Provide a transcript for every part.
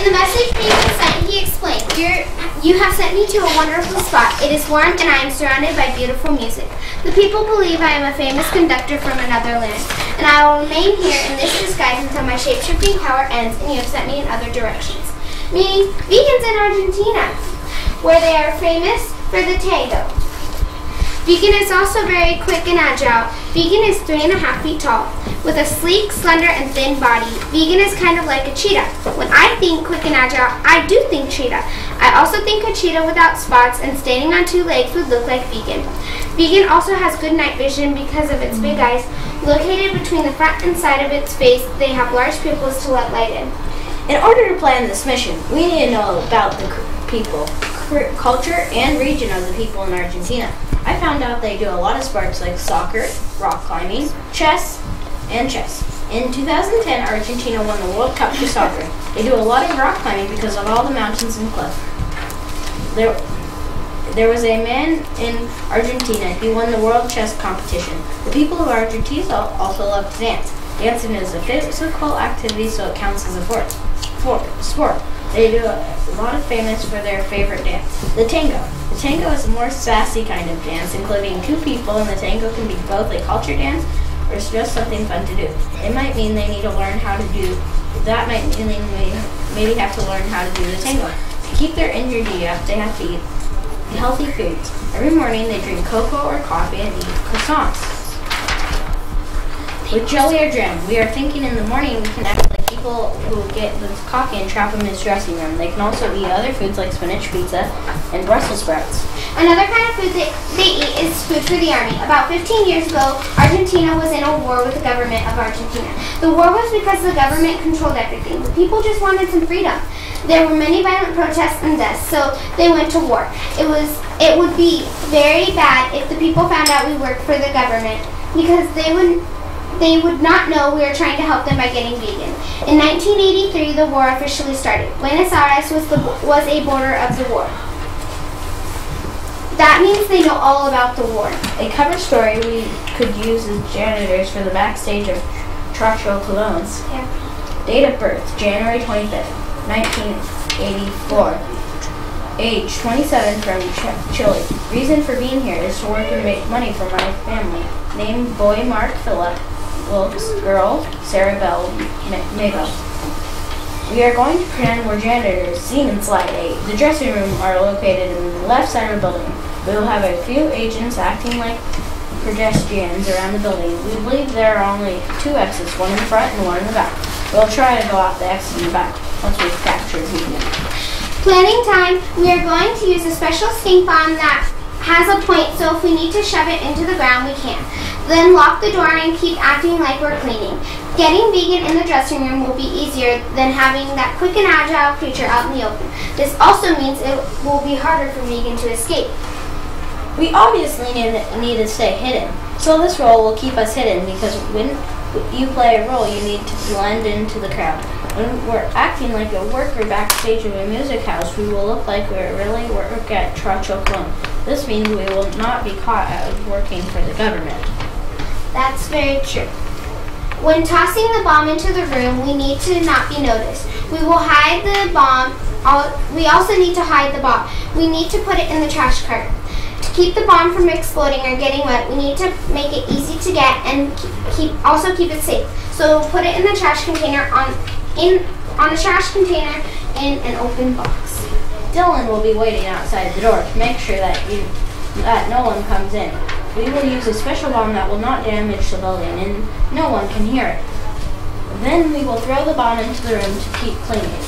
the message Vegan sent, he explained, you have sent me to a wonderful spot. It is warm and I am surrounded by beautiful music. The people believe I am a famous conductor from another land, and I will remain here in this disguise until my shape-shifting power ends and you have sent me in other directions. Meaning, vegans in Argentina, where they are famous for the tango. Vegan is also very quick and agile. Vegan is 3.5 feet tall, with a sleek, slender, and thin body. Vegan is kind of like a cheetah. When I think quick and agile, I do think cheetah. I also think a cheetah without spots and standing on 2 legs would look like Vegan. Vegan also has good night vision because of its big eyes. Located between the front and side of its face, they have large pupils to let light in. In order to plan this mission, we need to know about the people, culture, and region of the people in Argentina. I found out they do a lot of sports like soccer, rock climbing, chess, and chess. In 2010, Argentina won the World Cup for soccer. They do a lot of rock climbing because of all the mountains and cliffs. There was a man in Argentina. He won the World Chess Competition. The people of Argentina also love to dance. Dancing is a physical activity, so it counts as a sport. They do a lot of famous for their favorite dance, the tango. The tango is a more sassy kind of dance, including 2 people, and the tango can be both a culture dance or it's just something fun to do. It might mean they need to learn how to do, that might mean they maybe have to learn how to do the tango. To keep their energy up, they have to eat healthy foods. Every morning they drink cocoa or coffee and eat croissants with jelly or jam. We are thinking in the morning we can act like people who get the coffee and trap them in his dressing room. They can also eat other foods like spinach pizza and Brussels sprouts. Another kind of food that they eat is food for the army. About 15 years ago, Argentina was in a war with the government of Argentina. The war was because the government controlled everything. The people just wanted some freedom. There were many violent protests and deaths, so they went to war. It would be very bad if the people found out we worked for the government, because they would not know we were trying to help them by getting vegan. In 1983, the war officially started. Buenos Aires was a border of the war. That means they know all about the war. A cover story we could use as janitors for the backstage of Tracho Colones. Yeah. Date of birth, January 25th, 1984. Age, 27, from Chile. Reason for being here is to work and make money for my family. Name, boy Mark Phillip Wilkes. Girl, Sarah Bell Mabel. We are going to pretend we're janitors. Scene in slide 8. The dressing room are located in the left side of the building. We will have a few agents acting like pedestrians around the building. We believe there are only 2 exits, one in the front and one in the back. We'll try to go out the exit in the back once we've captured Vegan. Planning time, we are going to use a special stink bomb that has a point, so if we need to shove it into the ground, we can. Then lock the door and keep acting like we're cleaning. Getting Vegan in the dressing room will be easier than having that quick and agile creature out in the open. This also means it will be harder for Vegan to escape. We obviously need to stay hidden, so this role will keep us hidden because when you play a role, you need to blend into the crowd. When we're acting like a worker backstage of a music house, we will look like we really work at Tracho Cologne. This means we will not be caught as working for the government. That's very true. When tossing the bomb into the room, we need to not be noticed. We will hide the bomb. We also need to hide the bomb. We need to put it in the trash cart. To keep the bomb from exploding or getting wet, we need to make it easy to get and also keep it safe. So we'll put it in the trash container on a trash container in an open box. Dylan will be waiting outside the door to make sure that no one comes in. We will use a special bomb that will not damage the building and no one can hear it. Then we will throw the bomb into the room to keep cleaning.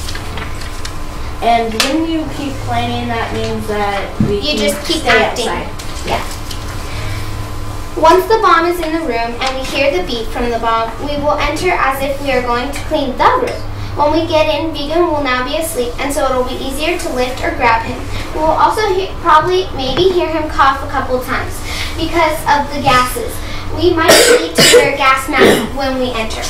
And when you keep cleaning, that means that you just keep acting. Outside. Yeah. Once the bomb is in the room and we hear the beep from the bomb, we will enter as if we are going to clean the room. When we get in, Vegan will now be asleep, and so it will be easier to lift or grab him. We will also maybe hear him cough a couple times because of the gases. We might need to wear a gas mask when we enter.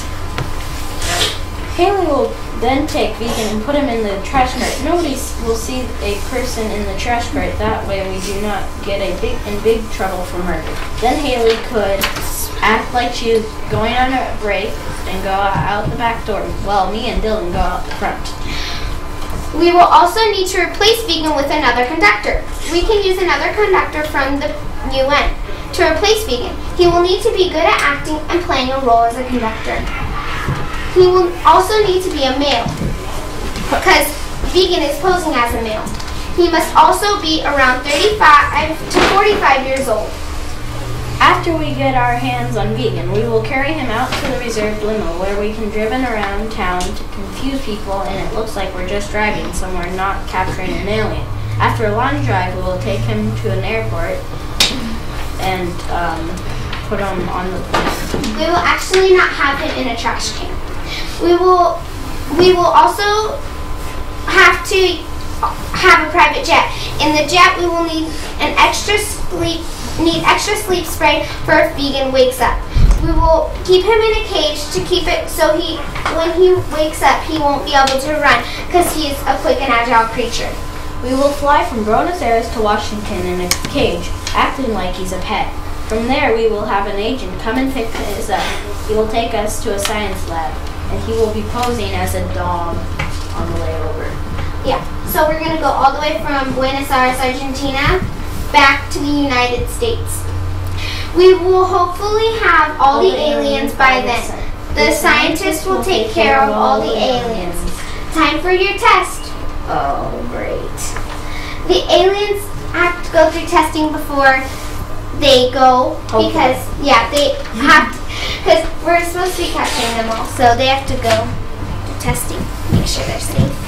Haley will then take Vegan and put him in the trash cart. Nobody will see a person in the trash cart. That way we do not get in big trouble from her. Then Haley could act like she's going on a break and go out the back door, while me and Dylan go out the front. We will also need to replace Vegan with another conductor. We can use another conductor from the UN to replace Vegan. He will need to be good at acting and playing a role as a conductor. He will also need to be a male, because Vegan is posing as a male. He must also be around 35 to 45 years old. After we get our hands on Vegan, we will carry him out to the reserved limo where we can driven around town to confuse people and it looks like we're just driving somewhere, not capturing an alien. After a long drive, we will take him to an airport and put him on the plane. We will actually not have him in a trash can. We will also have to have a private jet. In the jet, we will need extra sleep spray for if Vegan wakes up. We will keep him in a cage to keep it so when he wakes up, he won't be able to run because he is a quick and agile creature. We will fly from Buenos Aires to Washington in a cage, acting like he's a pet. From there, we will have an agent come and pick us up. He will take us to a science lab, and he will be posing as a dog on the way over. Yeah, so we're going to go all the way from Buenos Aires, Argentina, back to the United States. We will hopefully have all the aliens by then. The scientists will take care of all the aliens. Time for your test. Oh, great. The aliens have to go through testing before they go because, yeah, they have to, because we're supposed to be catching them all, so they have to go to testing, make sure they're safe.